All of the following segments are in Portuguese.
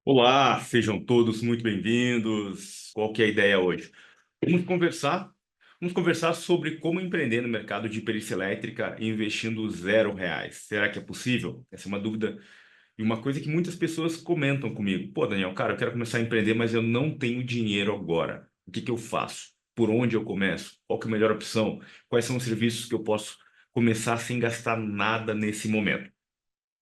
Olá, sejam todos muito bem-vindos. Qual que é a ideia hoje? Vamos conversar, vamos conversar sobre como empreender no mercado de perícia elétrica investindo R$ 0. Será que é possível? Essa é uma dúvida e uma coisa que muitas pessoas comentam comigo. Pô, Daniel, cara, eu quero começar a empreender, mas eu não tenho dinheiro agora. O que que eu faço? Por onde eu começo? Qual que é a melhor opção? Quais são os serviços que eu posso começar sem gastar nada nesse momento?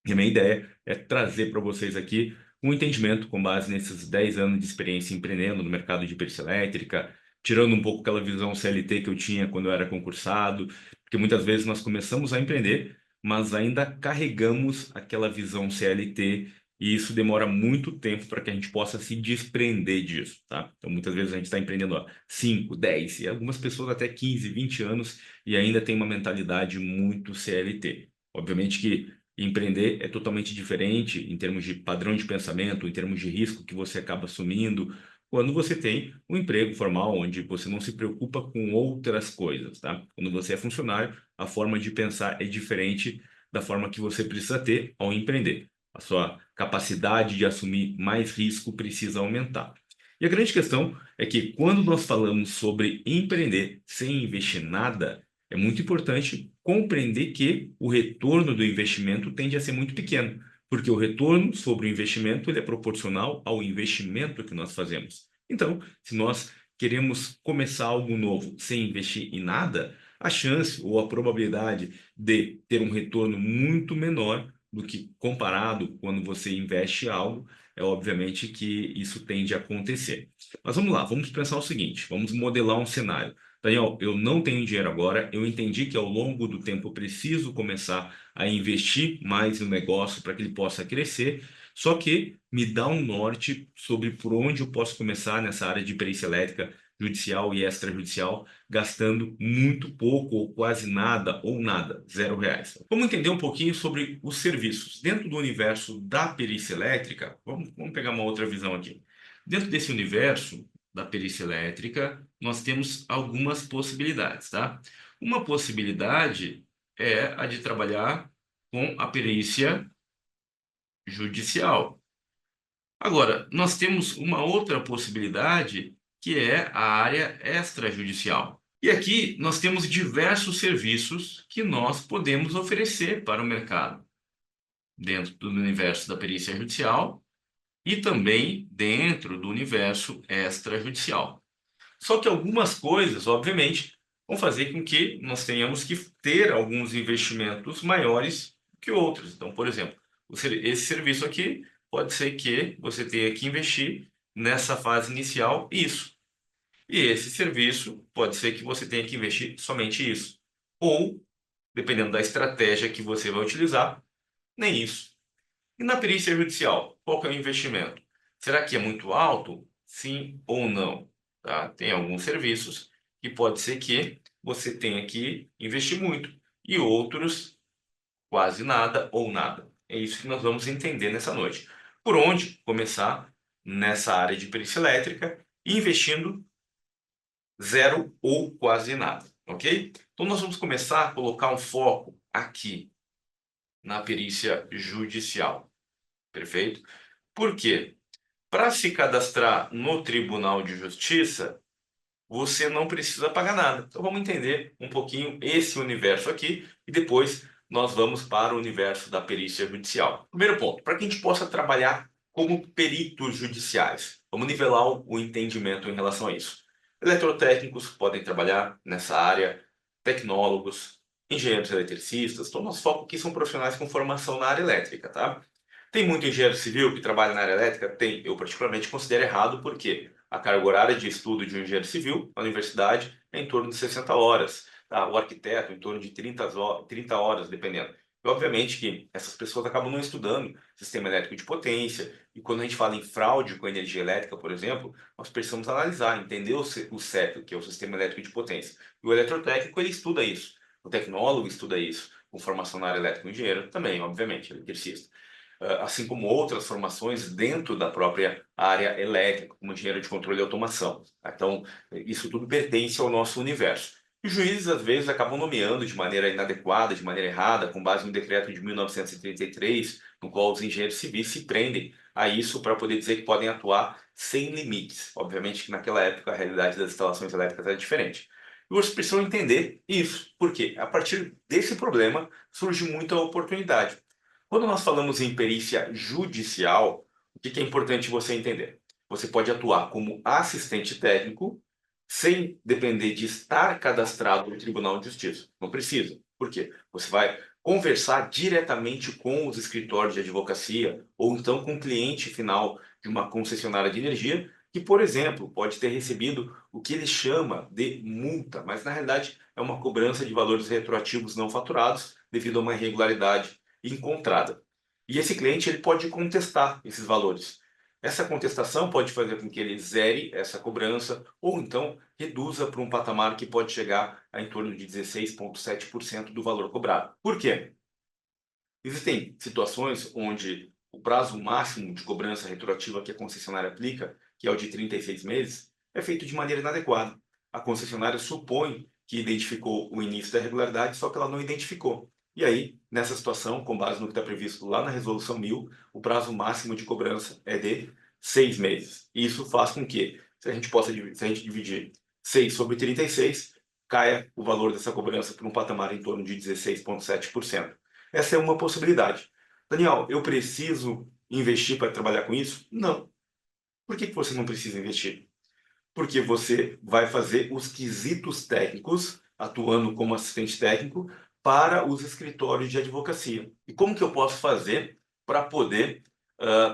E a minha ideia é trazer para vocês aqui um entendimento com base nesses 10 anos de experiência empreendendo no mercado de perícia elétrica, tirando um pouco aquela visão CLT que eu tinha quando eu era concursado, porque muitas vezes nós começamos a empreender, mas ainda carregamos aquela visão CLT e isso demora muito tempo para que a gente possa se desprender disso, tá? Então muitas vezes a gente está empreendendo há 5, 10 e algumas pessoas até 15, 20 anos e ainda tem uma mentalidade muito CLT. Obviamente que empreender é totalmente diferente em termos de padrão de pensamento, em termos de risco que você acaba assumindo, quando você tem um emprego formal, onde você não se preocupa com outras coisas, tá? Quando você é funcionário, a forma de pensar é diferente da forma que você precisa ter ao empreender. A sua capacidade de assumir mais risco precisa aumentar. E a grande questão é que quando nós falamos sobre empreender sem investir nada, é muito importante compreender que o retorno do investimento tende a ser muito pequeno, porque o retorno sobre o investimento ele é proporcional ao investimento que nós fazemos. Então, se nós queremos começar algo novo sem investir em nada, a chance ou a probabilidade de ter um retorno muito menor do que comparado quando você investe em algo, é obviamente que isso tende a acontecer. Mas vamos lá, vamos pensar o seguinte, vamos modelar um cenário. Daniel, eu não tenho dinheiro agora. Eu entendi que ao longo do tempo eu preciso começar a investir mais no negócio para que ele possa crescer. Só que me dá um norte sobre por onde eu posso começar nessa área de perícia elétrica, judicial e extrajudicial, gastando muito pouco ou quase nada ou nada, R$ 0. Vamos entender um pouquinho sobre os serviços. Dentro do universo da perícia elétrica, vamos pegar uma outra visão aqui. Dentro desse universo da perícia elétrica, nós temos algumas possibilidades, tá? Uma possibilidade é a de trabalhar com a perícia judicial. Agora, nós temos uma outra possibilidade que é a área extrajudicial. E aqui nós temos diversos serviços que nós podemos oferecer para o mercado, dentro do universo da perícia judicial e também dentro do universo extrajudicial. Só que algumas coisas, obviamente, vão fazer com que nós tenhamos que ter alguns investimentos maiores que outros. Então, por exemplo, esse serviço aqui pode ser que você tenha que investir nessa fase inicial isso. E esse serviço pode ser que você tenha que investir somente isso. Ou, dependendo da estratégia que você vai utilizar, nem isso. E na perícia judicial, qual que é o investimento? Será que é muito alto? Sim ou não? Tá? Tem alguns serviços que pode ser que você tenha que investir muito e outros quase nada ou nada. É isso que nós vamos entender nessa noite. Por onde começar nessa área de perícia elétrica, investindo zero ou quase nada, ok? Então nós vamos começar a colocar um foco aqui na perícia judicial, perfeito? Por quê? Para se cadastrar no Tribunal de Justiça, você não precisa pagar nada. Então vamos entender um pouquinho esse universo aqui e depois nós vamos para o universo da perícia judicial. Primeiro ponto, para que a gente possa trabalhar como peritos judiciais. Vamos nivelar o entendimento em relação a isso. Eletrotécnicos podem trabalhar nessa área, tecnólogos, engenheiros eletricistas. Então nosso foco aqui são profissionais com formação na área elétrica, tá? Tem muito engenheiro civil que trabalha na área elétrica? Tem. Eu particularmente considero errado porque a carga horária de estudo de um engenheiro civil na universidade é em torno de 60 horas. Tá? O arquiteto em torno de 30 horas, dependendo. E obviamente que essas pessoas acabam não estudando sistema elétrico de potência. E quando a gente fala em fraude com energia elétrica, por exemplo, nós precisamos analisar, entender o CEP, que é o sistema elétrico de potência. E o eletrotécnico, ele estuda isso. O tecnólogo estuda isso. Com formação na área elétrica, o engenheiro também, obviamente, eletricista, assim como outras formações dentro da própria área elétrica, como engenheiro de controle e automação. Então, isso tudo pertence ao nosso universo. Os juízes, às vezes, acabam nomeando de maneira inadequada, de maneira errada, com base no decreto de 1933, no qual os engenheiros civis se prendem a isso para poder dizer que podem atuar sem limites. Obviamente que naquela época a realidade das instalações elétricas era diferente. E vocês precisam entender isso, porque a partir desse problema surge muita oportunidade. Quando nós falamos em perícia judicial, o que é importante você entender? Você pode atuar como assistente técnico sem depender de estar cadastrado no Tribunal de Justiça. Não precisa. Por quê? Você vai conversar diretamente com os escritórios de advocacia ou então com o cliente final de uma concessionária de energia que, por exemplo, pode ter recebido o que ele chama de multa, mas na realidade é uma cobrança de valores retroativos não faturados devido a uma irregularidade encontrada. E esse cliente ele pode contestar esses valores. Essa contestação pode fazer com que ele zere essa cobrança ou então reduza para um patamar que pode chegar a em torno de 16,7% do valor cobrado. Por quê? Existem situações onde o prazo máximo de cobrança retroativa que a concessionária aplica, que é o de 36 meses, é feito de maneira inadequada. A concessionária supõe que identificou o início da irregularidade, só que ela não identificou. E aí, nessa situação, com base no que está previsto lá na Resolução 1000, o prazo máximo de cobrança é de 6 meses. E isso faz com que, se a gente dividir 6 sobre 36, caia o valor dessa cobrança para um patamar em torno de 16,7%. Essa é uma possibilidade. Daniel, eu preciso investir para trabalhar com isso? Não. Por que você não precisa investir? Porque você vai fazer os quesitos técnicos, atuando como assistente técnico, para os escritórios de advocacia. E como que eu posso fazer para poder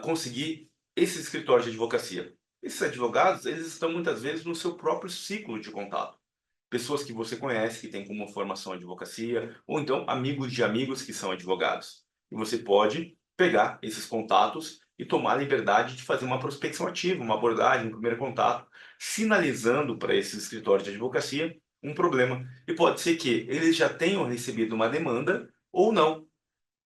conseguir esses escritórios de advocacia? Esses advogados, eles estão muitas vezes no seu próprio ciclo de contato. Pessoas que você conhece, que têm como formação advocacia, ou então amigos de amigos que são advogados. E você pode pegar esses contatos e tomar a liberdade de fazer uma prospecção ativa, uma abordagem, um primeiro contato, sinalizando para esses escritórios de advocacia um problema. E pode ser que eles já tenham recebido uma demanda ou não.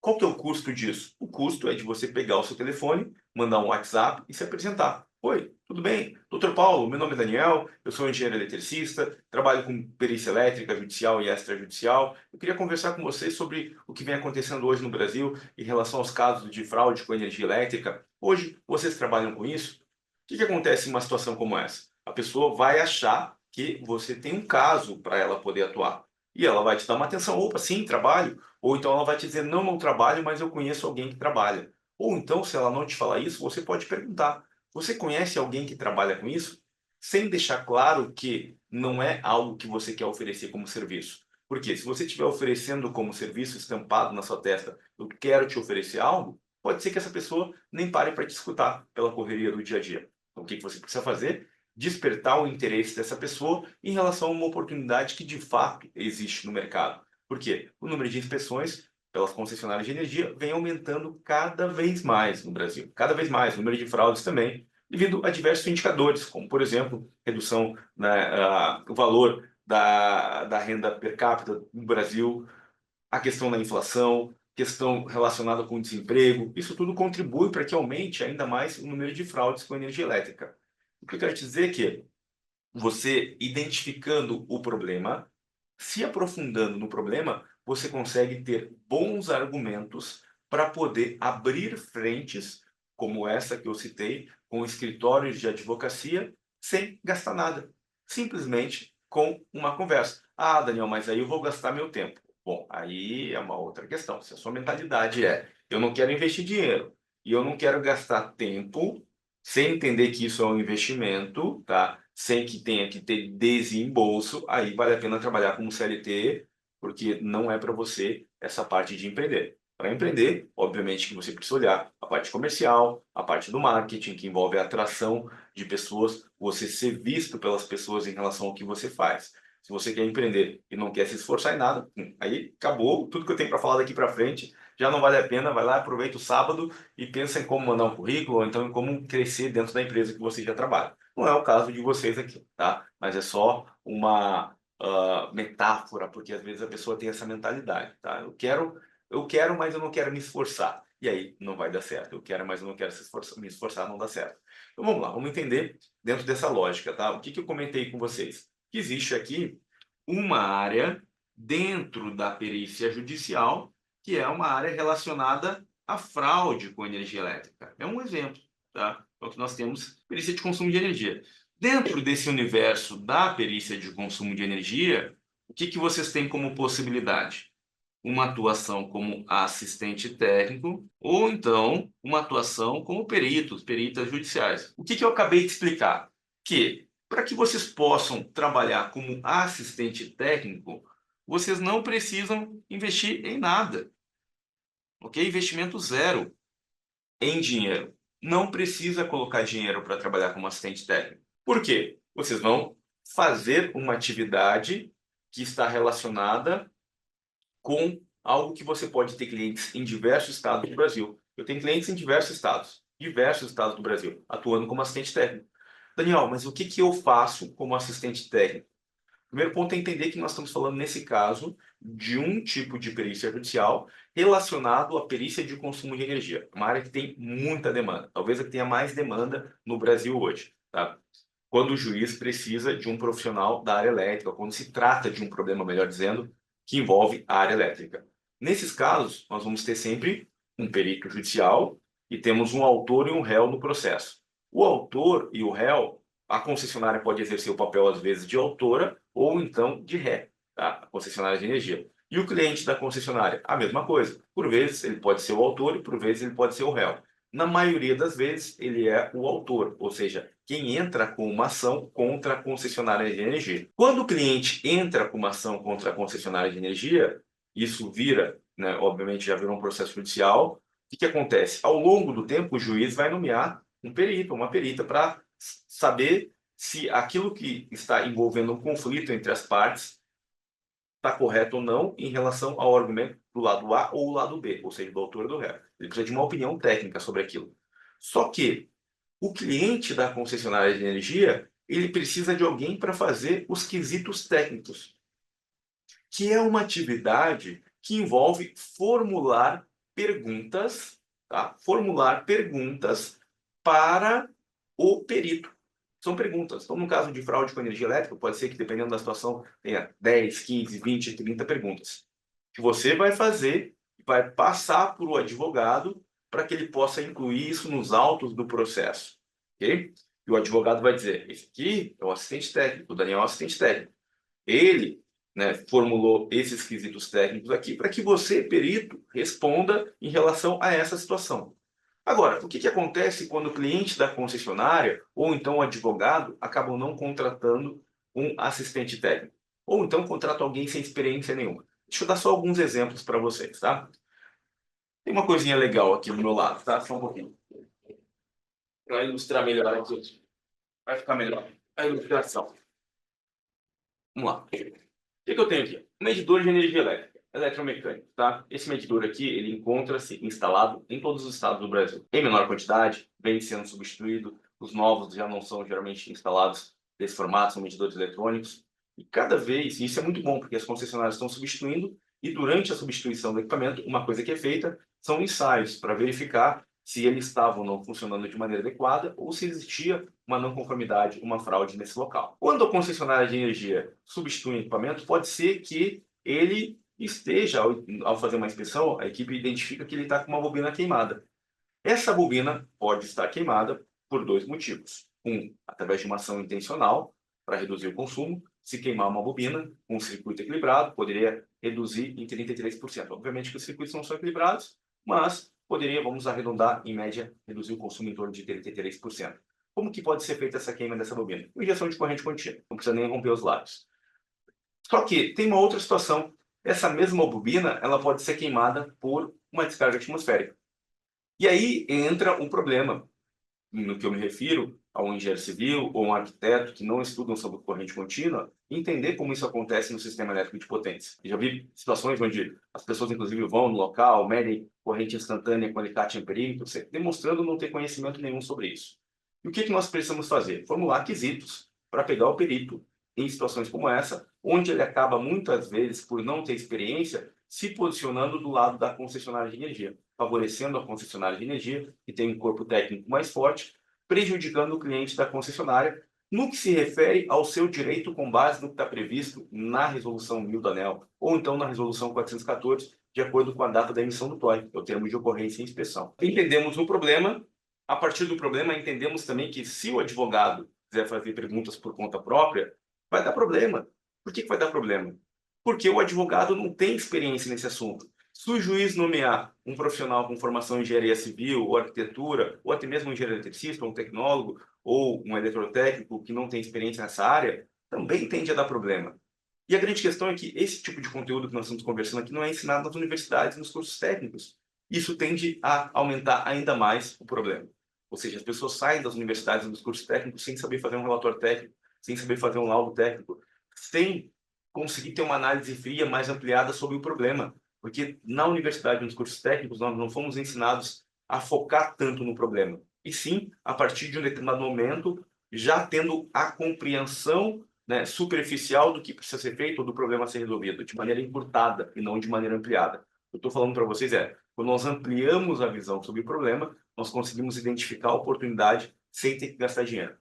Qual que é o custo disso? O custo é de você pegar o seu telefone, mandar um WhatsApp e se apresentar. Oi, tudo bem? Doutor Paulo, meu nome é Daniel, eu sou engenheiro eletricista, trabalho com perícia elétrica, judicial e extrajudicial. Eu queria conversar com vocês sobre o que vem acontecendo hoje no Brasil em relação aos casos de fraude com energia elétrica. Hoje, vocês trabalham com isso? O que acontece em uma situação como essa? A pessoa vai achar que você tem um caso para ela poder atuar. E ela vai te dar uma atenção. Opa, sim, trabalho. Ou então ela vai te dizer, não, não trabalho, mas eu conheço alguém que trabalha. Ou então, se ela não te falar isso, você pode perguntar, você conhece alguém que trabalha com isso? Sem deixar claro que não é algo que você quer oferecer como serviço. Porque se você estiver oferecendo como serviço estampado na sua testa, eu quero te oferecer algo, pode ser que essa pessoa nem pare para te escutar pela correria do dia a dia. Então, o que você precisa fazer? Despertar o interesse dessa pessoa em relação a uma oportunidade que de fato existe no mercado. Por quê? O número de inspeções pelas concessionárias de energia vem aumentando cada vez mais no Brasil. Cada vez mais. O número de fraudes também, devido a diversos indicadores, como, por exemplo, redução no valor da renda per capita no Brasil, a questão da inflação, questão relacionada com o desemprego. Isso tudo contribui para que aumente ainda mais o número de fraudes com energia elétrica. O que eu quero te dizer é que você identificando o problema, se aprofundando no problema, você consegue ter bons argumentos para poder abrir frentes, como essa que eu citei, com escritórios de advocacia, sem gastar nada. Simplesmente com uma conversa. Ah, Daniel, mas aí eu vou gastar meu tempo. Bom, aí é uma outra questão. Se a sua mentalidade é, eu não quero investir dinheiro e eu não quero gastar tempo sem entender que isso é um investimento, tá? Sem que tenha que ter desembolso, aí vale a pena trabalhar como CLT, porque não é para você essa parte de empreender. Para empreender, obviamente que você precisa olhar a parte comercial, a parte do marketing, que envolve a atração de pessoas, você ser visto pelas pessoas em relação ao que você faz. Se você quer empreender e não quer se esforçar em nada, aí acabou tudo que eu tenho para falar daqui para frente, já não vale a pena, vai lá, aproveita o sábado e pensa em como mandar um currículo, ou então em como crescer dentro da empresa que você já trabalha. Não é o caso de vocês aqui, tá? Mas é só uma metáfora, porque às vezes a pessoa tem essa mentalidade, tá? Eu quero, mas eu não quero me esforçar. E aí não vai dar certo. Eu quero, mas eu não quero me esforçar, não dá certo. Então vamos lá, vamos entender dentro dessa lógica, tá? O que eu comentei com vocês? Que existe aqui uma área dentro da perícia judicial, que é uma área relacionada à fraude com energia elétrica. É um exemplo. tá? Então, aqui nós temos perícia de consumo de energia. Dentro desse universo da perícia de consumo de energia, o que vocês têm como possibilidade? Uma atuação como assistente técnico ou então uma atuação como peritas judiciais. O que eu acabei de explicar? Que para que vocês possam trabalhar como assistente técnico, vocês não precisam investir em nada, ok? Investimento zero em dinheiro. Não precisa colocar dinheiro para trabalhar como assistente técnico. Por quê? Vocês vão fazer uma atividade que está relacionada com algo que você pode ter clientes em diversos estados do Brasil. Eu tenho clientes em diversos estados do Brasil, atuando como assistente técnico. Daniel, mas o que eu faço como assistente técnico? Primeiro ponto é entender que nós estamos falando, nesse caso, de um tipo de perícia judicial relacionado à perícia de consumo de energia. Uma área que tem muita demanda, talvez a que tenha mais demanda no Brasil hoje. Tá? Quando o juiz precisa de um profissional da área elétrica, quando se trata de um problema, melhor dizendo, que envolve a área elétrica. Nesses casos, nós vamos ter sempre um perito judicial e temos um autor e um réu no processo. O autor e o réu, a concessionária pode exercer o papel, às vezes, de autora ou então de ré, tá? A concessionária de energia. E o cliente da concessionária, a mesma coisa. Por vezes, ele pode ser o autor e, por vezes, ele pode ser o réu. Na maioria das vezes, ele é o autor, ou seja, quem entra com uma ação contra a concessionária de energia. Quando o cliente entra com uma ação contra a concessionária de energia, isso vira, né, obviamente já virou um processo judicial. O que acontece? Ao longo do tempo, o juiz vai nomear um perito, uma perita, para saber se aquilo que está envolvendo um conflito entre as partes está correto ou não em relação ao argumento do lado A ou do lado B, ou seja, do autor ou do réu. Ele precisa de uma opinião técnica sobre aquilo. Só que o cliente da concessionária de energia, ele precisa de alguém para fazer os quesitos técnicos, que é uma atividade que envolve formular perguntas, tá? Formular perguntas para o perito. São perguntas. Então, no caso de fraude com energia elétrica, pode ser que, dependendo da situação, tenha 10, 15, 20, 30 perguntas. Que você vai fazer, vai passar para o advogado para que ele possa incluir isso nos autos do processo. Ok? E o advogado vai dizer, esse aqui é o assistente técnico, o Daniel é o assistente técnico. Ele, né, formulou esses quesitos técnicos aqui para que você, perito, responda em relação a essa situação. Agora, o que acontece quando o cliente da concessionária ou então o advogado acabam não contratando um assistente técnico? Ou então contrata alguém sem experiência nenhuma? Deixa eu dar só alguns exemplos para vocês, tá? Tem uma coisinha legal aqui do meu lado, tá? Só um pouquinho. Para ilustrar melhor aqui. Vai ficar melhor a ilustração. Vamos lá. O que eu tenho aqui? Um medidor de energia elétrica, eletromecânico, tá? Esse medidor aqui, ele encontra-se instalado em todos os estados do Brasil. Em menor quantidade, vem sendo substituído. Os novos já não são geralmente instalados desse formato, são medidores eletrônicos. E cada vez, isso é muito bom, porque as concessionárias estão substituindo e durante a substituição do equipamento, uma coisa que é feita são ensaios para verificar se ele estava ou não funcionando de maneira adequada ou se existia uma não conformidade, uma fraude nesse local. Quando a concessionária de energia substitui um equipamento, pode ser que ele esteja, ao fazer uma inspeção, a equipe identifica que ele está com uma bobina queimada. Essa bobina pode estar queimada por dois motivos. Um, através de uma ação intencional, para reduzir o consumo. Se queimar uma bobina com um circuito equilibrado, poderia reduzir em 33%. Obviamente que os circuitos não são equilibrados, mas poderia, vamos arredondar, em média, reduzir o consumo em torno de 33%. Como que pode ser feita essa queima dessa bobina? Injeção de corrente contínua, não precisa nem romper os lábios. Só que tem uma outra situação. Essa mesma bobina, ela pode ser queimada por uma descarga atmosférica. E aí entra um problema, no que eu me refiro a um engenheiro civil ou um arquiteto que não estudam sobre corrente contínua, entender como isso acontece no sistema elétrico de potência. Eu já vi situações onde as pessoas, inclusive, vão no local, medem corrente instantânea com alicate em perímetro, demonstrando não ter conhecimento nenhum sobre isso. E o que nós precisamos fazer? Formular quesitos para pegar o perito em situações como essa, onde ele acaba, muitas vezes, por não ter experiência, se posicionando do lado da concessionária de energia, favorecendo a concessionária de energia, que tem um corpo técnico mais forte, prejudicando o cliente da concessionária, no que se refere ao seu direito com base no que está previsto na Resolução 1000 da ANEEL, ou então na Resolução 414, de acordo com a data da emissão do TOI, é o termo de ocorrência e inspeção. Entendemos o problema, A partir do problema, entendemos também que se o advogado quiser fazer perguntas por conta própria, vai dar problema. Por que vai dar problema? Porque o advogado não tem experiência nesse assunto. Se o juiz nomear um profissional com formação em engenharia civil, ou arquitetura, ou até mesmo um engenheiro eletricista, ou um tecnólogo, ou um eletrotécnico que não tem experiência nessa área, também tende a dar problema. E a grande questão é que esse tipo de conteúdo que nós estamos conversando aqui não é ensinado nas universidades, nos cursos técnicos. Isso tende a aumentar ainda mais o problema. Ou seja, as pessoas saem das universidades e dos cursos técnicos sem saber fazer um relatório técnico, sem saber fazer um laudo técnico, sem conseguir ter uma análise fria mais ampliada sobre o problema. Porque na universidade e nos cursos técnicos nós não fomos ensinados a focar tanto no problema. E sim, a partir de um determinado momento, já tendo a compreensão, né, superficial do que precisa ser feito ou do problema a ser resolvido, de maneira encurtada e não de maneira ampliada. Eu estou falando para vocês quando nós ampliamos a visão sobre o problema, nós conseguimos identificar a oportunidade sem ter que gastar dinheiro.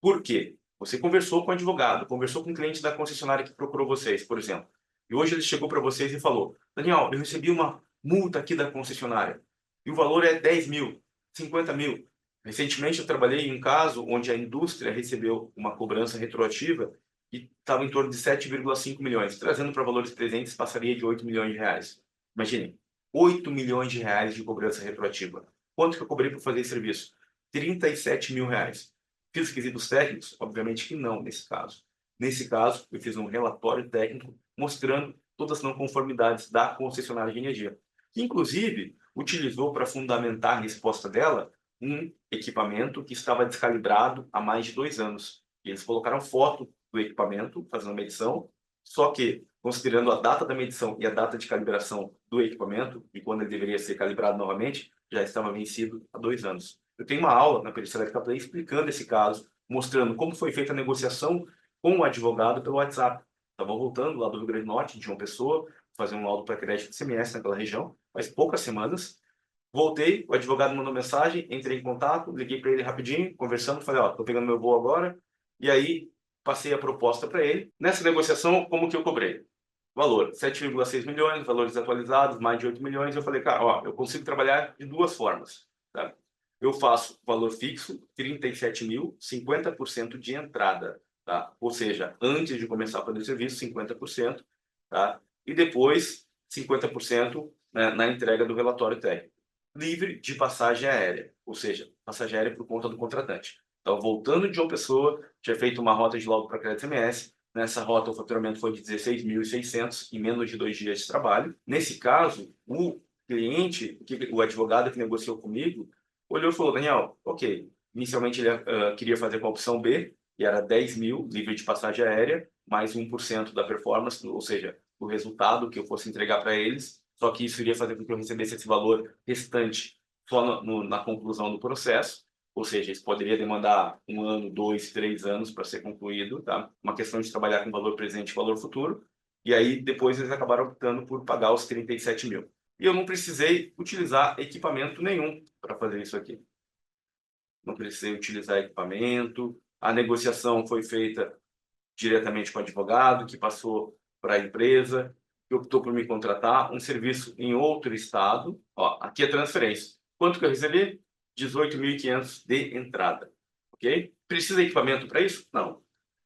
Por quê? Você conversou com o advogado, conversou com o cliente da concessionária que procurou vocês, por exemplo. E hoje ele chegou para vocês e falou: Daniel, eu recebi uma multa aqui da concessionária e o valor é 10 mil, 50 mil. Recentemente eu trabalhei em um caso onde a indústria recebeu uma cobrança retroativa e estava em torno de 7,5 milhões. Trazendo para valores presentes, passaria de 8 milhões de reais. Imaginem, 8 milhões de reais de cobrança retroativa. Quanto que eu cobrei para fazer esse serviço? 37 mil reais. Fiz quesitos técnicos? Obviamente que não, nesse caso. Nesse caso, eu fiz um relatório técnico mostrando todas as não conformidades da concessionária de energia. Que, inclusive, utilizou para fundamentar a resposta dela um equipamento que estava descalibrado há mais de 2 anos. E eles colocaram foto do equipamento, fazendo a medição, só que, considerando a data da medição e a data de calibração do equipamento, e quando ele deveria ser calibrado novamente, já estava vencido há 2 anos. Eu tenho uma aula na Perícia Elétrica Play explicando esse caso, mostrando como foi feita a negociação com o advogado pelo WhatsApp. Estava voltando lá do Rio Grande do Norte, de uma pessoa, fazer um laudo para crédito de CMS naquela região, faz poucas semanas. Voltei, o advogado mandou mensagem, entrei em contato, liguei para ele rapidinho, conversando, falei, estou pegando meu voo agora, e aí passei a proposta para ele. Nessa negociação, como que eu cobrei? Valor, 7,6 milhões, valores atualizados, mais de 8 milhões. Eu falei, cara, eu consigo trabalhar de 2 formas. Tá? Eu faço valor fixo, 37 mil, 50% de entrada. Tá? Ou seja, antes de começar a fazer o serviço, 50%. Tá? E depois, 50%, né, na entrega do relatório técnico. Livre de passagem aérea. Ou seja, passagem aérea por conta do contratante. Então, voltando de uma pessoa, tinha feito uma rota de laudo para crédito SMS. Nessa rota, o faturamento foi de 16.600 em menos de 2 dias de trabalho. Nesse caso, o cliente, o advogado que negociou comigo, olhou e falou, Daniel, ok, inicialmente ele queria fazer com a opção B, que era 10 mil, livre de passagem aérea, mais 1% da performance, ou seja, o resultado que eu fosse entregar para eles, só que isso iria fazer com que eu recebesse esse valor restante só na conclusão do processo, ou seja, isso poderia demandar 1 ano, 2, 3 anos para ser concluído, tá? Uma questão de trabalhar com valor presente e valor futuro, e aí depois eles acabaram optando por pagar os 37 mil. E eu não precisei utilizar equipamento nenhum para fazer isso aqui. Não precisei utilizar equipamento, a negociação foi feita diretamente com o advogado, que passou para a empresa, que optou por me contratar, um serviço em outro estado. Ó, aqui é transferência. Quanto que eu recebi? 18.500 de entrada. Ok? Precisa de equipamento para isso? Não.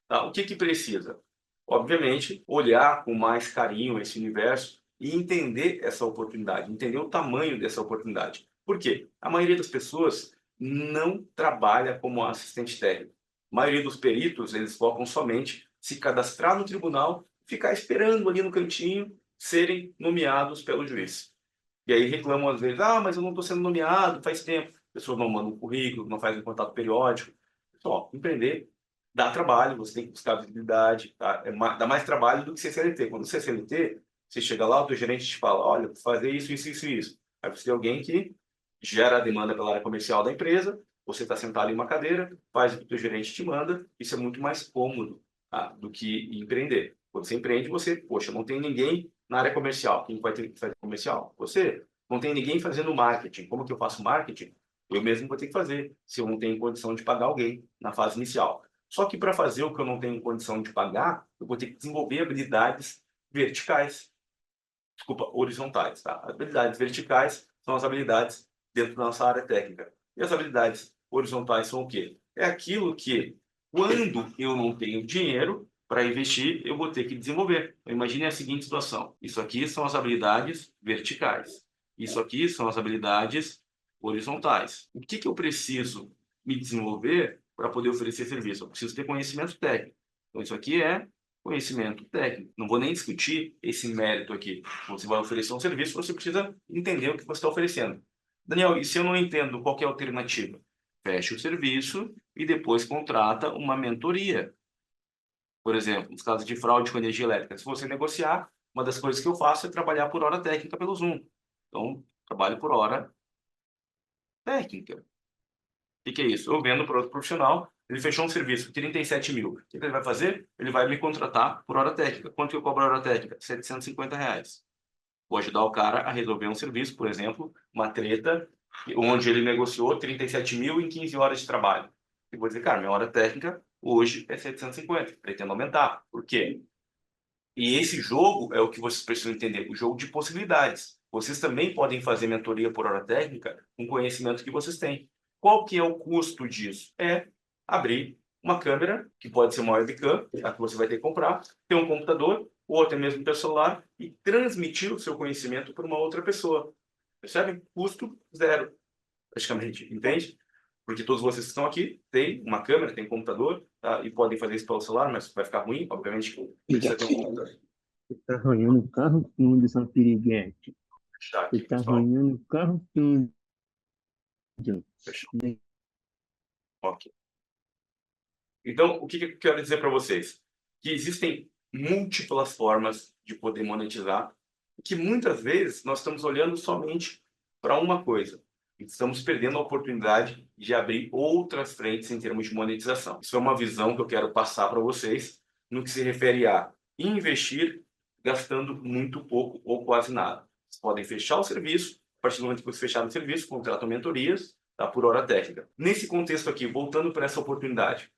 Tá? O que que precisa? Obviamente, olhar com mais carinho esse universo e entender essa oportunidade, entender o tamanho dessa oportunidade. Por quê? A maioria das pessoas não trabalha como assistente técnico. A maioria dos peritos, eles focam somente se cadastrar no tribunal, ficar esperando ali no cantinho serem nomeados pelo juiz. E aí reclamam às vezes, mas eu não estou sendo nomeado, faz tempo. A pessoa não manda um currículo, não faz um contato periódico. Então, empreender dá trabalho, você tem que buscar visibilidade, tá? Dá mais trabalho do que ser CLT. Quando você é CLT, você chega lá, o teu gerente te fala, olha, fazer isso, isso, isso, isso. Aí você tem alguém que gera a demanda pela área comercial da empresa, você está sentado em uma cadeira, faz o que o teu gerente te manda, isso é muito mais cômodo, tá, do que empreender. Quando você empreende, você, poxa, não tem ninguém na área comercial. Quem vai ter que fazer comercial? Você. Não tem ninguém fazendo marketing. Como que eu faço marketing? Eu mesmo vou ter que fazer, se eu não tenho condição de pagar alguém na fase inicial. Só que para fazer o que eu não tenho condição de pagar, eu vou ter que desenvolver habilidades verticais. Desculpa, horizontais, tá? Habilidades verticais são as habilidades dentro da nossa área técnica. E as habilidades horizontais são o quê? É aquilo que, quando eu não tenho dinheiro para investir, eu vou ter que desenvolver. Então, imagine a seguinte situação. Isso aqui são as habilidades verticais. Isso aqui são as habilidades horizontais. O que eu preciso me desenvolver para poder oferecer serviço? Eu preciso ter conhecimento técnico. Então, isso aqui é conhecimento técnico. Não vou nem discutir esse mérito aqui. Você vai oferecer um serviço, você precisa entender o que você está oferecendo. Daniel, e se eu não entendo qual que é a alternativa? Feche o serviço e depois contrata uma mentoria. Por exemplo, nos casos de fraude com energia elétrica, se você negociar, uma das coisas que eu faço é trabalhar por hora técnica pelo Zoom. Então, trabalho por hora técnica. O que é isso? Eu vendo para outro profissional, ele fechou um serviço, 37 mil. O que ele vai fazer? Ele vai me contratar por hora técnica. Quanto que eu cobro a hora técnica? R$ 750. Vou ajudar o cara a resolver um serviço, por exemplo, uma treta, onde ele negociou 37 mil em 15 horas de trabalho. E vou dizer, cara, minha hora técnica hoje é 750, pretendo aumentar. Por quê? E esse jogo é o que vocês precisam entender, o jogo de possibilidades. Vocês também podem fazer mentoria por hora técnica com o conhecimento que vocês têm. Qual que é o custo disso? É abrir uma câmera, que pode ser uma webcam, a que você vai ter que comprar, ter um computador, ou até mesmo ter celular, e transmitir o seu conhecimento para uma outra pessoa. Percebe? Custo zero, praticamente. Entende? Porque todos vocês que estão aqui têm uma câmera, têm um computador, tá? E podem fazer isso pelo celular, mas vai ficar ruim, obviamente, que precisa ter um computador. Você tá arranhando o carro que não diz uma piriguete. Fechar Você aqui, tá pessoal. arranhando o carro que não Fechou. Ok. Então, o que eu quero dizer para vocês? Que existem múltiplas formas de poder monetizar, e que muitas vezes nós estamos olhando somente para uma coisa. E estamos perdendo a oportunidade de abrir outras frentes em termos de monetização. Isso é uma visão que eu quero passar para vocês no que se refere a investir gastando muito pouco ou quase nada. Vocês podem fechar o serviço, a partir do momento que vocês fecharem o serviço, contratam mentorias, tá, por hora técnica. Nesse contexto aqui, voltando para essa oportunidade,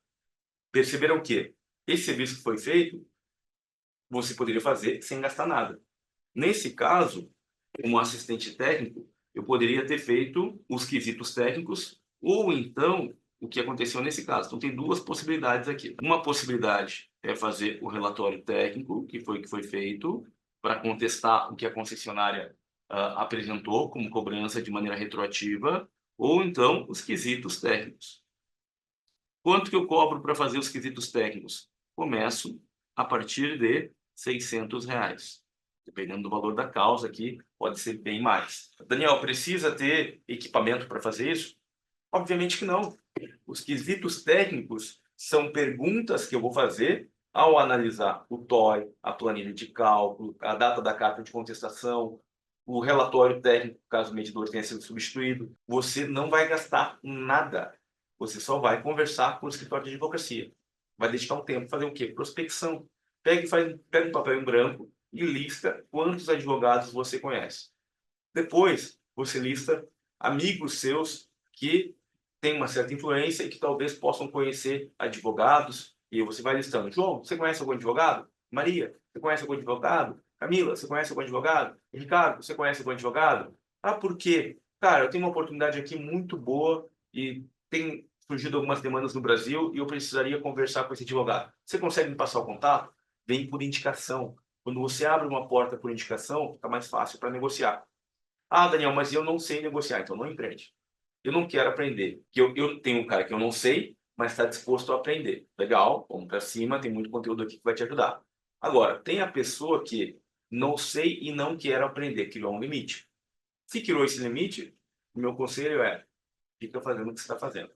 perceberam que esse serviço que foi feito, você poderia fazer sem gastar nada. Nesse caso, como assistente técnico, eu poderia ter feito os quesitos técnicos, ou então, o que aconteceu nesse caso. Então, tem duas possibilidades aqui. Uma possibilidade é fazer o relatório técnico, que foi feito, para contestar o que a concessionária apresentou como cobrança de maneira retroativa, ou então os quesitos técnicos. Quanto que eu cobro para fazer os quesitos técnicos? Começo a partir de R$ 600. Dependendo do valor da causa aqui, pode ser bem mais. Daniel, precisa ter equipamento para fazer isso? Obviamente que não. Os quesitos técnicos são perguntas que eu vou fazer ao analisar o TOI, a planilha de cálculo, a data da carta de contestação, o relatório técnico, caso o medidor tenha sido substituído. Você não vai gastar nada. Você só vai conversar com o escritório de advocacia. Vai dedicar um tempo, fazer o quê? Prospecção. Pega um papel em branco e lista quantos advogados você conhece. Depois, você lista amigos seus que têm uma certa influência e que talvez possam conhecer advogados. E você vai listando. João, você conhece algum advogado? Maria, você conhece algum advogado? Camila, você conhece algum advogado? Ricardo, você conhece algum advogado? Ah, por quê? Cara, eu tenho uma oportunidade aqui muito boa e tem surgido algumas demandas no Brasil e eu precisaria conversar com esse advogado. Você consegue me passar o contato? Vem por indicação. Quando você abre uma porta por indicação, fica mais fácil para negociar. Ah, Daniel, mas eu não sei negociar, então não empreende. Eu não quero aprender. Eu tenho um cara que eu não sei, mas está disposto a aprender. Legal, vamos para cima, tem muito conteúdo aqui que vai te ajudar. Agora, tem a pessoa que não sei e não quero aprender, criou um limite. Se criou esse limite, o meu conselho é, fica fazendo o que você está fazendo.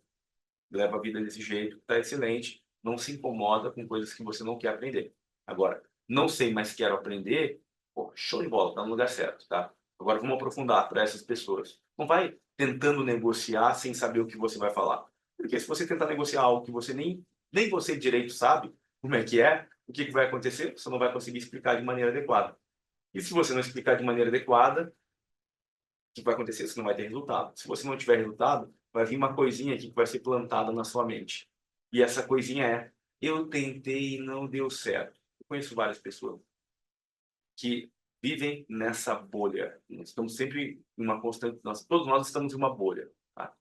Leva a vida desse jeito, está excelente, não se incomoda com coisas que você não quer aprender. Agora, não sei, mas quero aprender, pô, show de bola, está no lugar certo, tá? Agora vamos aprofundar para essas pessoas. Não vai tentando negociar sem saber o que você vai falar. Porque se você tentar negociar algo que você nem você direito sabe como é, o que vai acontecer? Você não vai conseguir explicar de maneira adequada. E se você não explicar de maneira adequada, o que vai acontecer? Você não vai ter resultado. Se você não tiver resultado, vai vir uma coisinha aqui que vai ser plantada na sua mente. E essa coisinha é, eu tentei e não deu certo. Eu conheço várias pessoas que vivem nessa bolha. Nós estamos sempre em uma constante, todos nós estamos em uma bolha. Tá?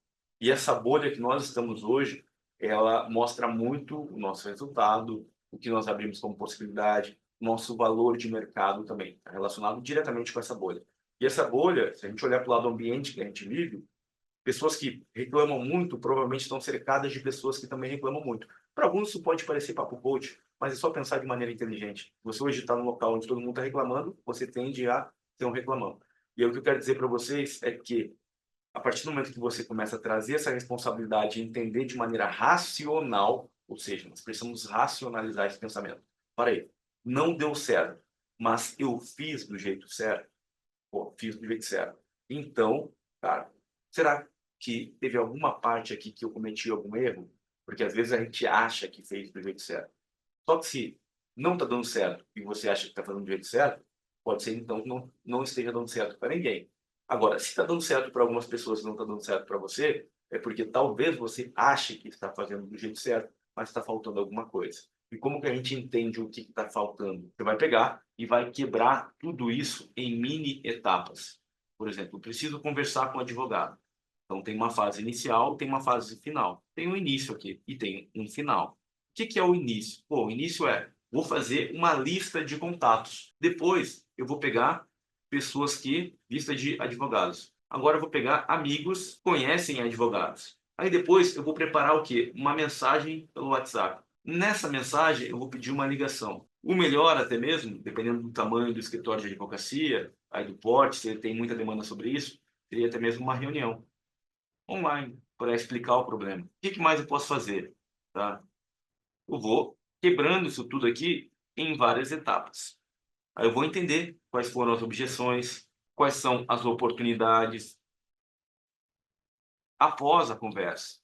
E essa bolha que nós estamos hoje, ela mostra muito o nosso resultado, o que nós abrimos como possibilidade, nosso valor de mercado também, está relacionado diretamente com essa bolha. E essa bolha, se a gente olhar para o lado ambiente que a gente vive, pessoas que reclamam muito provavelmente estão cercadas de pessoas que também reclamam muito. Para alguns isso pode parecer papo coach, mas é só pensar de maneira inteligente. Você hoje está num local onde todo mundo está reclamando, você tende a ser um reclamão. E aí, o que eu quero dizer para vocês é que, a partir do momento que você começa a trazer essa responsabilidade e entender de maneira racional, ou seja, nós precisamos racionalizar esse pensamento. Para aí, não deu certo, mas eu fiz do jeito certo. Pô, fiz do jeito certo. Então, cara, será que teve alguma parte aqui que eu cometi algum erro? Porque às vezes a gente acha que fez do jeito certo. Só que se não está dando certo e você acha que está fazendo do jeito certo, pode ser então que não esteja dando certo para ninguém. Agora, se está dando certo para algumas pessoas e não está dando certo para você, é porque talvez você ache que está fazendo do jeito certo, mas está faltando alguma coisa. E como que a gente entende o que está faltando? Você vai pegar e vai quebrar tudo isso em mini etapas. Por exemplo, eu preciso conversar com o advogado. Então, tem uma fase inicial, tem uma fase final. Tem um início aqui e tem um final. O que é o início? Pô, o início é, vou fazer uma lista de contatos. Depois, eu vou pegar pessoas que, lista de advogados. Agora eu vou pegar amigos que conhecem advogados. Aí depois eu vou preparar o quê? Uma mensagem pelo WhatsApp. Nessa mensagem eu vou pedir uma ligação. O melhor até mesmo, dependendo do tamanho do escritório de advocacia, aí do porte, se ele tem muita demanda sobre isso, seria até mesmo uma reunião online para explicar o problema. O que mais eu posso fazer? Tá? Eu vou quebrando isso tudo aqui em várias etapas. Aí eu vou entender quais foram as objeções, quais são as oportunidades após a conversa.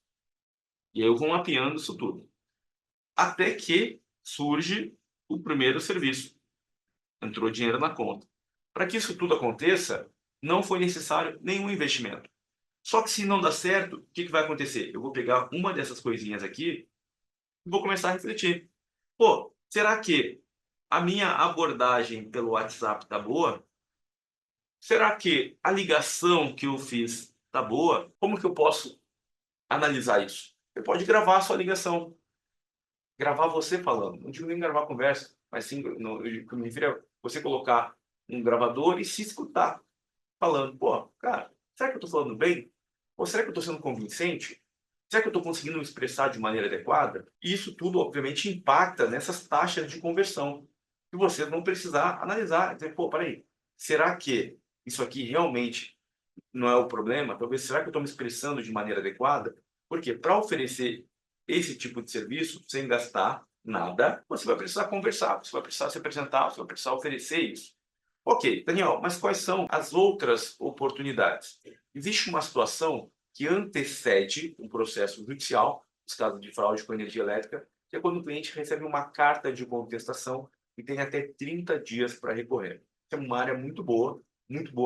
E aí eu vou mapeando isso tudo. Até que surge o primeiro serviço. Entrou dinheiro na conta. Para que isso tudo aconteça, não foi necessário nenhum investimento. Só que se não dá certo, o que vai acontecer? Eu vou pegar uma dessas coisinhas aqui e vou começar a refletir. Pô, será que a minha abordagem pelo WhatsApp tá boa? Será que a ligação que eu fiz tá boa? Como que eu posso analisar isso? Você pode gravar a sua ligação, gravar você falando. Não digo nem gravar a conversa, mas sim, o que eu me refiro é você colocar um gravador e se escutar falando. Pô, cara, será que eu estou falando bem? Ou será que eu estou sendo convincente? Será que eu estou conseguindo me expressar de maneira adequada? E isso tudo, obviamente, impacta nessas taxas de conversão. E você não precisar analisar. Dizer, pô, peraí, será que isso aqui realmente não é o problema? Talvez, será que eu estou me expressando de maneira adequada? Porque para oferecer esse tipo de serviço, sem gastar nada, você vai precisar conversar, você vai precisar se apresentar, você vai precisar oferecer isso. Ok, Daniel, mas quais são as outras oportunidades? Existe uma situação que antecede um processo judicial, no caso de fraude com energia elétrica, que é quando o cliente recebe uma carta de contestação e tem até 30 dias para recorrer. Isso é uma área muito boa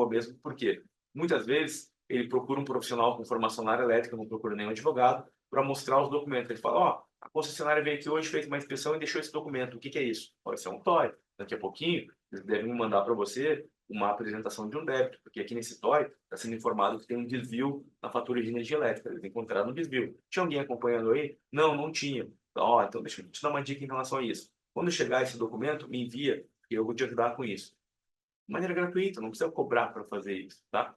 mesmo, porque muitas vezes ele procura um profissional com formação na área elétrica, não procura nenhum advogado, para mostrar os documentos. Ele fala, ó, a concessionária veio aqui hoje, fez uma inspeção e deixou esse documento. O que é isso? Pode ser um TOI. Daqui a pouquinho, eles devem mandar para você uma apresentação de um débito, porque aqui nesse TOI está sendo informado que tem um desvio na fatura de energia elétrica. Eles encontraram um desvio. Tinha alguém acompanhando aí? Não, não tinha. Então, ó, então deixa eu te dar uma dica em relação a isso. Quando chegar esse documento, me envia, que eu vou te ajudar com isso. De maneira gratuita, não precisa cobrar para fazer isso, tá?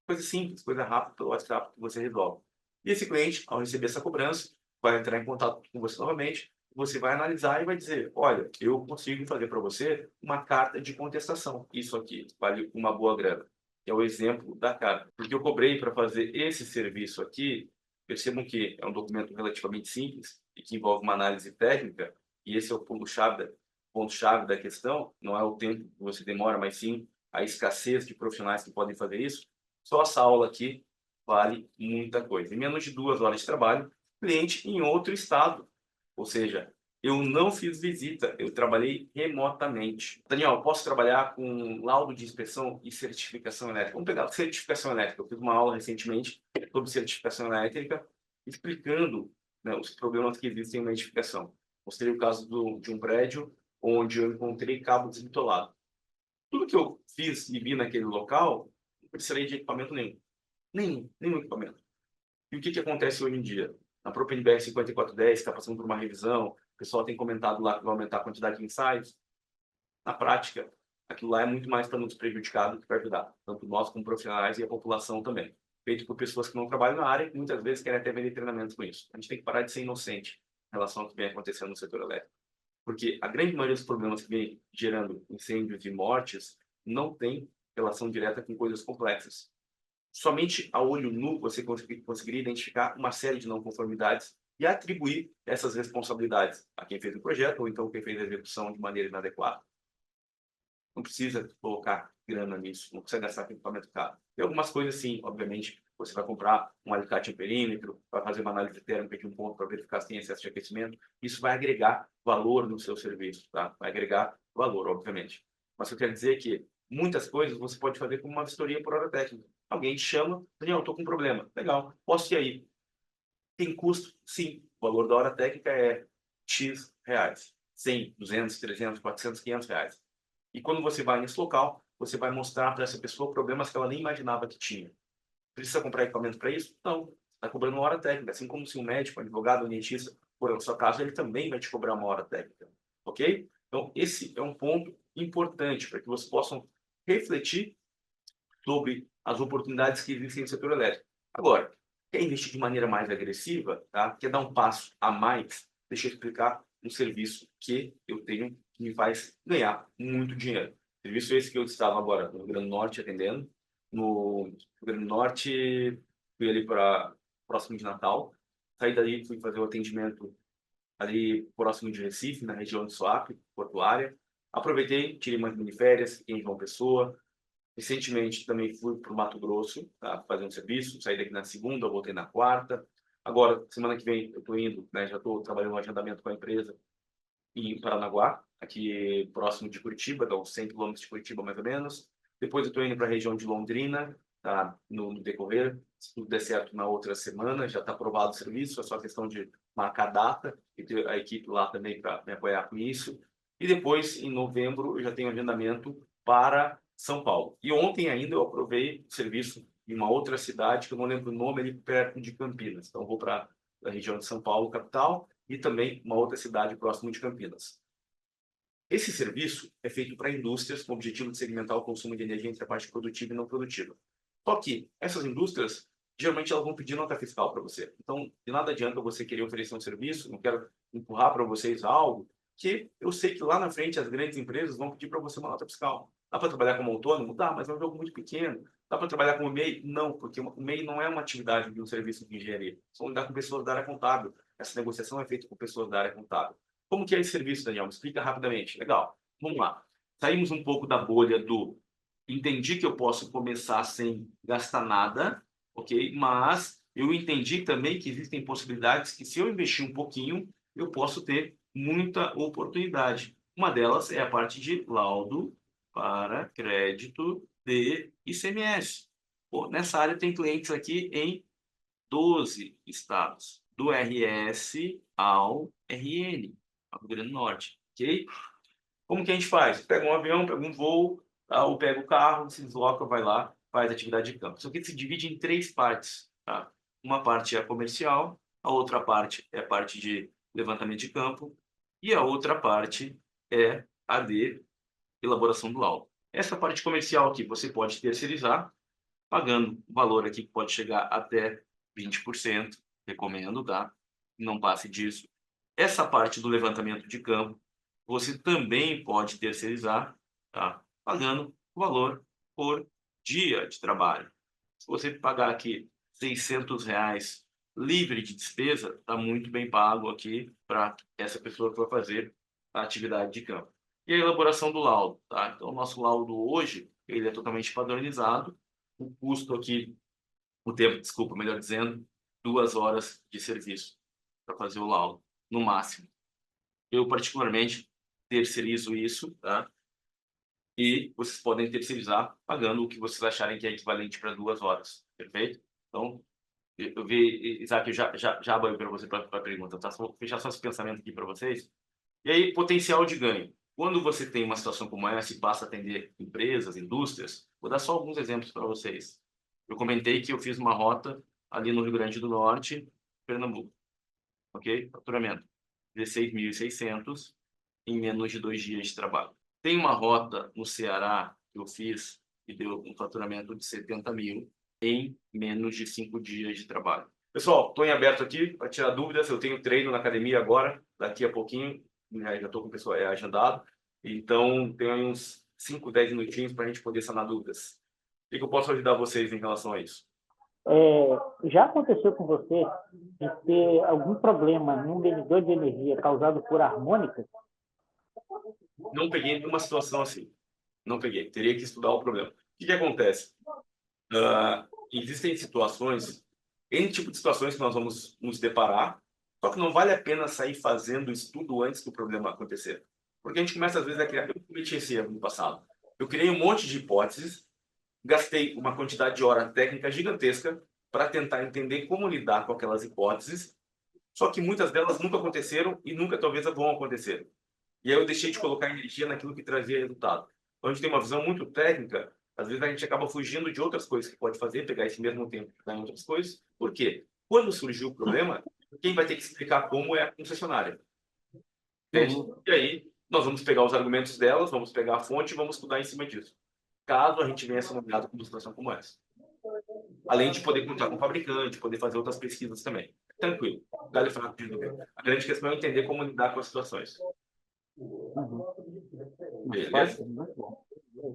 Coisa simples, coisa rápida pelo WhatsApp que você resolve. E esse cliente, ao receber essa cobrança, vai entrar em contato com você novamente, você vai analisar e vai dizer, olha, eu consigo fazer para você uma carta de contestação. Isso aqui vale uma boa grana. É o exemplo da carta. Porque eu cobrei para fazer esse serviço aqui, percebam que é um documento relativamente simples e que envolve uma análise técnica, e esse é o ponto-chave da questão, não é o tempo que você demora, mas sim a escassez de profissionais que podem fazer isso. Só essa aula aqui vale muita coisa. Em menos de 2 horas de trabalho, cliente em outro estado. Ou seja, eu não fiz visita, eu trabalhei remotamente. Daniel, posso trabalhar com laudo de inspeção e certificação elétrica? Vamos pegar certificação elétrica. Eu fiz uma aula recentemente sobre certificação elétrica, explicando, né, os problemas que existem na edificação. Mostrei o caso de um prédio onde eu encontrei cabo desbitolado. Tudo que eu fiz e vi naquele local, não precisei de equipamento nenhum. Nenhum equipamento. E o que acontece hoje em dia? Na própria NBR 5410 está passando por uma revisão, o pessoal tem comentado lá que vai aumentar a quantidade de ensaios. Na prática, aquilo lá é muito mais para nos prejudicar do que para ajudar, tanto nós como profissionais e a população também. Feito por pessoas que não trabalham na área e que muitas vezes querem até vender treinamentos com isso. A gente tem que parar de ser inocente em relação ao que vem acontecendo no setor elétrico. Porque a grande maioria dos problemas que vem gerando incêndios e mortes não tem relação direta com coisas complexas. Somente a olho nu você conseguiria identificar uma série de não conformidades e atribuir essas responsabilidades a quem fez o projeto ou então quem fez a execução de maneira inadequada. Não precisa colocar grana nisso, não precisa gastar com equipamento caro. Tem algumas coisas sim, obviamente, você vai comprar um alicate em perímetro, vai fazer uma análise térmica de um ponto para verificar se tem excesso de aquecimento, isso vai agregar valor no seu serviço, tá? Vai agregar valor, obviamente. Mas eu quero dizer que muitas coisas você pode fazer com uma vistoria por hora técnica. Alguém te chama, Daniel, estou com um problema. Legal, posso ir aí. Tem custo? Sim. O valor da hora técnica é X reais. 100, 200, 300, 400, 500 reais. E quando você vai nesse local, você vai mostrar para essa pessoa problemas que ela nem imaginava que tinha. Precisa comprar equipamento para isso? Não. Está cobrando uma hora técnica. Assim como se um médico, um advogado, um dentista, for no seu caso, ele também vai te cobrar uma hora técnica. Ok? Então, esse é um ponto importante para que vocês possam refletir sobre as oportunidades que existem no setor elétrico. Agora, quer investir de maneira mais agressiva, tá? Quer dar um passo a mais? Deixa eu explicar um serviço que eu tenho que me faz ganhar muito dinheiro. Serviço esse que eu estava agora no Rio Grande do Norte atendendo. No Rio Grande do Norte, fui ali para próximo de Natal. Saí dali, fui fazer o atendimento ali próximo de Recife, na região de Suape, portuária. Aproveitei, tirei umas miniférias, fiquei em João Pessoa. Recentemente também fui para o Mato Grosso, tá, fazer um serviço, saí daqui na segunda, voltei na quarta. Agora, semana que vem, eu estou indo, né, já estou trabalhando no agendamento com a empresa em Paranaguá, aqui próximo de Curitiba, dá uns 100 quilômetros de Curitiba mais ou menos. Depois eu estou indo para a região de Londrina, tá, no decorrer. Se tudo der certo na outra semana, já está aprovado o serviço, é só questão de marcar a data e ter a equipe lá também para me apoiar com isso. E depois, em novembro, eu já tenho agendamento para São Paulo. E ontem ainda eu aprovei o serviço em uma outra cidade, que eu não lembro o nome, ali perto de Campinas. Então, eu vou para a região de São Paulo, capital, e também uma outra cidade próximo de Campinas. Esse serviço é feito para indústrias com o objetivo de segmentar o consumo de energia entre a parte produtiva e não produtiva. Só que essas indústrias, geralmente elas vão pedir nota fiscal para você. Então, de nada adianta você querer oferecer um serviço, não quero empurrar para vocês algo, que eu sei que lá na frente as grandes empresas vão pedir para você uma nota fiscal. Dá para trabalhar como autônomo? Dá, mas é um jogo muito pequeno. Dá para trabalhar como MEI? Não, porque o MEI não é uma atividade de um serviço de engenharia. São lidar com pessoas da área contábil. Essa negociação é feita com pessoas da área contábil. Como que é esse serviço, Daniel? Me explica rapidamente. Legal. Vamos lá. Saímos um pouco da bolha do entendi que eu posso começar sem gastar nada, ok? Mas eu entendi também que existem possibilidades que, se eu investir um pouquinho, eu posso ter muita oportunidade. Uma delas é a parte de laudo para crédito de ICMS. Pô, nessa área tem clientes aqui em 12 estados, do RS ao RN, ao Rio Grande do Norte, ok? Como que a gente faz? Pega um avião, pega um voo, tá? Ou pega o carro, se desloca, vai lá, faz atividade de campo. Isso aqui se divide em 3 partes, tá? Uma parte é a comercial, a outra parte é a parte de levantamento de campo e a outra parte é a de elaboração do laudo. Essa parte comercial aqui você pode terceirizar, pagando um valor aqui que pode chegar até 20%, recomendo, tá? Não passe disso. Essa parte do levantamento de campo, você também pode terceirizar, tá? Pagando o valor por dia de trabalho. Se você pagar aqui R$ 600 livre de despesa, está muito bem pago aqui para essa pessoa que vai fazer a atividade de campo. E a elaboração do laudo, tá? Então, o nosso laudo hoje, ele é totalmente padronizado. O custo aqui, o tempo, desculpa, melhor dizendo, 2 horas de serviço para fazer o laudo, no máximo. Eu, particularmente, terceirizo isso, tá? E vocês podem terceirizar pagando o que vocês acharem que é equivalente para 2 horas, perfeito? Então, eu vi, Isaac, eu já abanho para você para a pergunta, tá? Só vou fechar só esse pensamento aqui para vocês. E aí, potencial de ganho. Quando você tem uma situação como essa e passa a atender empresas, indústrias, vou dar só alguns exemplos para vocês. Eu comentei que eu fiz uma rota ali no Rio Grande do Norte, Pernambuco. Ok? Faturamento 16.600 em menos de 2 dias de trabalho. Tem uma rota no Ceará que eu fiz que deu um faturamento de 70 mil em menos de 5 dias de trabalho. Pessoal, estou em aberto aqui para tirar dúvidas. Eu tenho treino na academia agora, daqui a pouquinho, já estou com o pessoal agendado. Então, tenho aí uns 5, 10 minutinhos para a gente poder sanar dúvidas. O que eu posso ajudar vocês em relação a isso? Já aconteceu com você de ter algum problema no medidor de energia causado por harmônicas? Não peguei nenhuma situação assim. Não peguei. Teria que estudar o problema. O que acontece? Existem situações, N tipo de situações que nós vamos nos deparar, só que não vale a pena sair fazendo estudo antes do problema acontecer. Porque a gente começa, às vezes, a criar... Eu cometi esse erro no passado. Eu criei um monte de hipóteses, gastei uma quantidade de hora técnica gigantesca para tentar entender como lidar com aquelas hipóteses, só que muitas delas nunca aconteceram e nunca, talvez, vão acontecer. E aí eu deixei de colocar energia naquilo que trazia resultado. Então, a gente tem uma visão muito técnica, às vezes a gente acaba fugindo de outras coisas que pode fazer, pegar esse mesmo tempo e em outras coisas. Por quê? Quando surgiu o problema, quem vai ter que explicar como é a concessionária. Entende? E aí, nós vamos pegar os argumentos delas, vamos pegar a fonte e vamos estudar em cima disso. Caso a gente venha ser nomeado com uma situação como essa. Além de poder contar com o fabricante, poder fazer outras pesquisas também. Tranquilo. Galho fraco de resolver. A grande questão é entender como lidar com as situações. Beleza?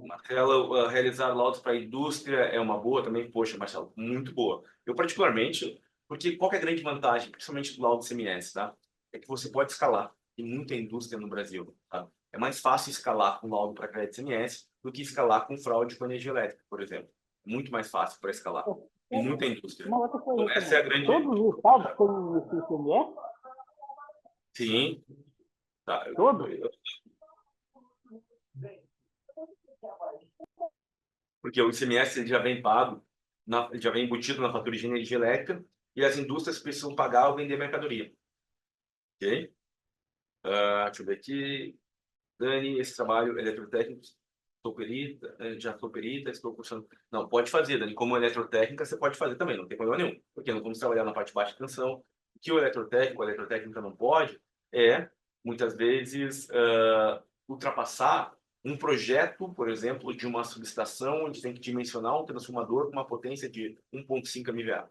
Marcelo, realizar laudos para a indústria é uma boa também? Poxa, Marcelo, muito boa. Eu particularmente, porque qual que é a grande vantagem, principalmente do laudo CMS, tá? É que você pode escalar. Tem muita indústria no Brasil, tá? É mais fácil escalar com laudo para crédito CMS do que escalar com fraude com energia elétrica, por exemplo. Muito mais fácil para escalar. Tem muita indústria. Uma outra coisa, Então, essa é a grande... todos os estados têm esse ICMS? Sim. Tá. Todos? Porque o ICMS ele já vem pago, já vem embutido na fatura de energia elétrica e as indústrias precisam pagar ao vender mercadoria. Ok? Deixa eu ver aqui. Dani, esse trabalho eletrotécnico, sou perita, já sou perita, estou cursando. Não, pode fazer, Dani. Como eletrotécnica, você pode fazer também, não tem problema nenhum. Porque nós vamos trabalhar na parte de baixa tensão. O que o eletrotécnico, a eletrotécnica não pode é, muitas vezes, ultrapassar um projeto, por exemplo, de uma subestação onde tem que dimensionar um transformador com uma potência de 1,5 MVA.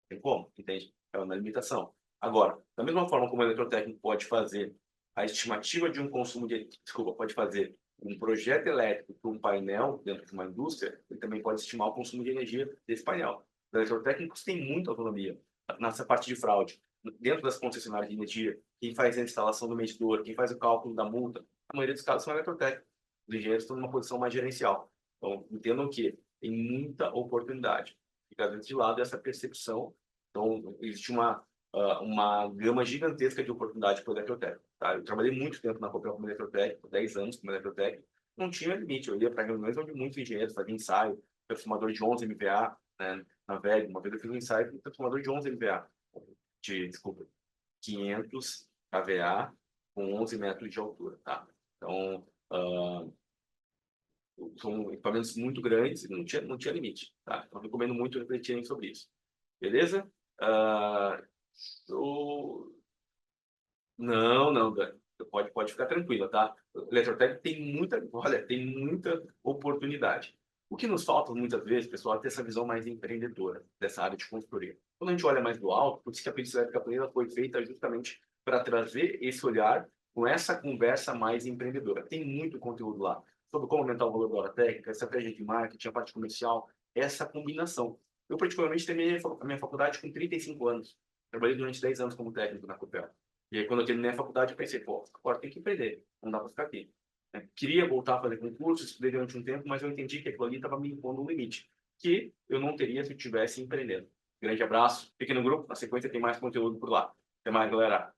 Tem como? Entende? É uma limitação. Agora, da mesma forma como o eletrotécnico pode fazer a estimativa de um consumo de... Desculpa, pode fazer um projeto elétrico para um painel dentro de uma indústria, ele também pode estimar o consumo de energia desse painel. Os eletrotécnicos têm muita autonomia nessa parte de fraude. Dentro das concessionárias de energia, quem faz a instalação do medidor, quem faz o cálculo da multa, a maioria dos casos são eletrotécnicos. Os engenheiros estão numa posição mais gerencial. Então, entendam que tem muita oportunidade. Fica dentro de lado essa percepção. Então, existe uma gama gigantesca de oportunidade para o eletrotécnico. Tá? Eu trabalhei muito tempo na Copel como eletrotécnico, 10 anos como eletrotécnico. Não tinha limite. Eu ia para reuniões onde muitos engenheiros faziam ensaio, transformador de 11 MVA, né? Na VEG. Uma vez eu fiz um ensaio com transformador de 11 MVA. Desculpa, 500 kVA com 11 metros de altura. Tá? Então, são equipamentos muito grandes e não tinha limite. Tá? Então, recomendo muito refletirem sobre isso. Beleza? Não, Dani. Pode ficar tranquila, tá? O eletrotécnico tem muita oportunidade. O que nos falta muitas vezes, pessoal, é ter essa visão mais empreendedora dessa área de consultoria. Quando a gente olha mais do alto, por isso que a perícia elétrica plena foi feita justamente para trazer esse olhar com essa conversa mais empreendedora. Tem muito conteúdo lá sobre como aumentar o valor da hora técnica, estratégia de marketing, a parte comercial, essa combinação. Eu, particularmente, terminei a minha faculdade com 35 anos. Trabalhei durante 10 anos como técnico na Copel. E aí, quando eu terminei a faculdade, eu pensei, pô, agora tem que empreender, não dá para ficar aqui. Queria voltar a fazer concurso, estudei durante um tempo, mas eu entendi que aquilo ali estava me impondo um limite, que eu não teria se eu estivesse empreendendo. Grande abraço, fique no grupo, na sequência tem mais conteúdo por lá. Até mais, galera.